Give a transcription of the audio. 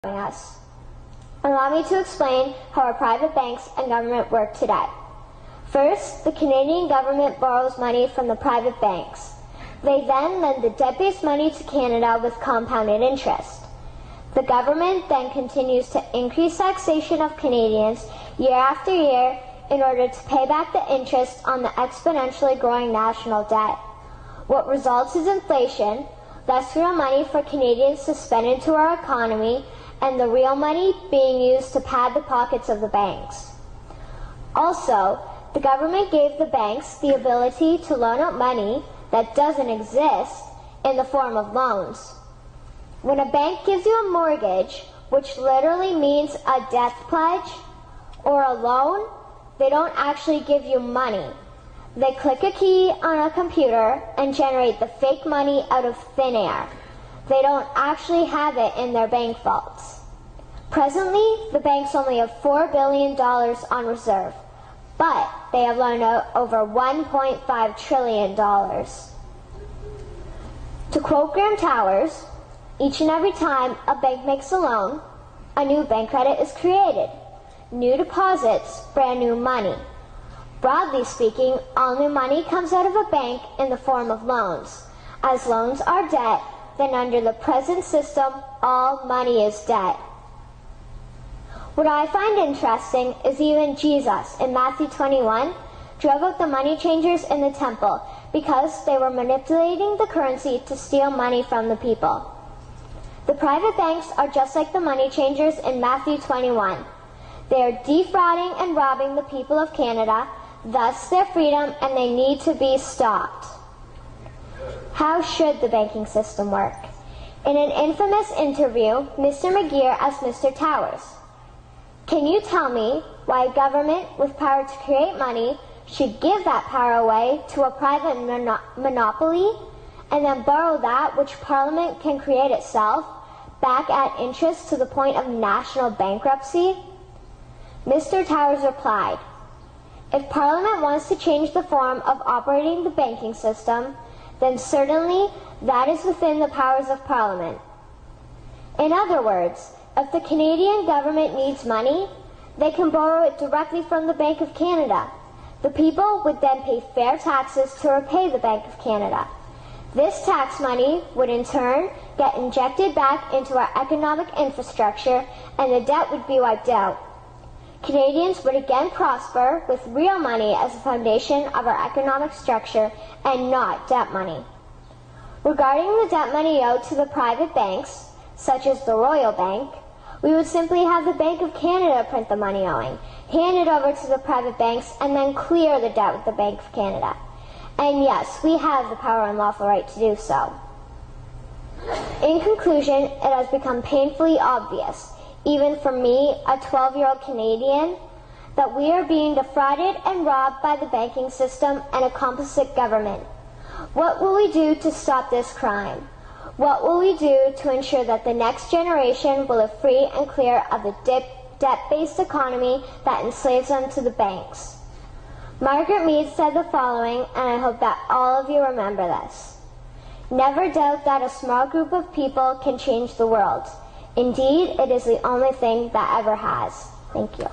us. Allow me to explain how our private banks and government work today. First, the Canadian government borrows money from the private banks. They then lend the debt-based money to Canada with compounded interest. The government then continues to increase taxation of Canadians year after year in order to pay back the interest on the exponentially growing national debt. What results is inflation, less real money for Canadians to spend into our economy, and the real money being used to pad the pockets of the banks. Also, the government gave the banks the ability to loan out money that doesn't exist in the form of loans. When a bank gives you a mortgage, which literally means a death pledge, or a loan, they don't actually give you money. They click a key on a computer and generate the fake money out of thin air. They don't actually have it in their bank vaults. Presently, the banks only have $4 billion on reserve, but they have loaned out over $1.5 trillion. To quote Graham Towers, each and every time a bank makes a loan, a new bank credit is created. New deposits, brand new money. Broadly speaking, all new money comes out of a bank in the form of loans. As loans are debt, then under the present system, all money is debt. What I find interesting is even Jesus, in Matthew 21, drove out the money changers in the temple because they were manipulating the currency to steal money from the people. The private banks are just like the money changers in Matthew 21. They are defrauding and robbing the people of Canada, thus their freedom, and they need to be stopped. How should the banking system work? In an infamous interview, Mr. McGeer asked Mr. Towers, "Can you tell me why a government with power to create money should give that power away to a private monopoly and then borrow that which Parliament can create itself back at interest to the point of national bankruptcy?" Mr. Towers replied, "If Parliament wants to change the form of operating the banking system, then certainly that is within the powers of Parliament. In other words, if the Canadian government needs money, they can borrow it directly from the Bank of Canada. The people would then pay fair taxes to repay the Bank of Canada. This tax money would in turn get injected back into our economic infrastructure and the debt would be wiped out. Canadians would again prosper with real money as the foundation of our economic structure and not debt money. Regarding the debt money owed to the private banks, such as the Royal Bank, we would simply have the Bank of Canada print the money owing, hand it over to the private banks, and then clear the debt with the Bank of Canada. And yes, we have the power and lawful right to do so. In conclusion, it has become painfully obvious, even for me, a 12-year-old Canadian, that we are being defrauded and robbed by the banking system and a complicit government. What will we do to stop this crime? What will we do to ensure that the next generation will live free and clear of the debt-based economy that enslaves them to the banks? Margaret Mead said the following, and I hope that all of you remember this. "Never doubt that a small group of people can change the world. Indeed, it is the only thing that ever has." Thank you.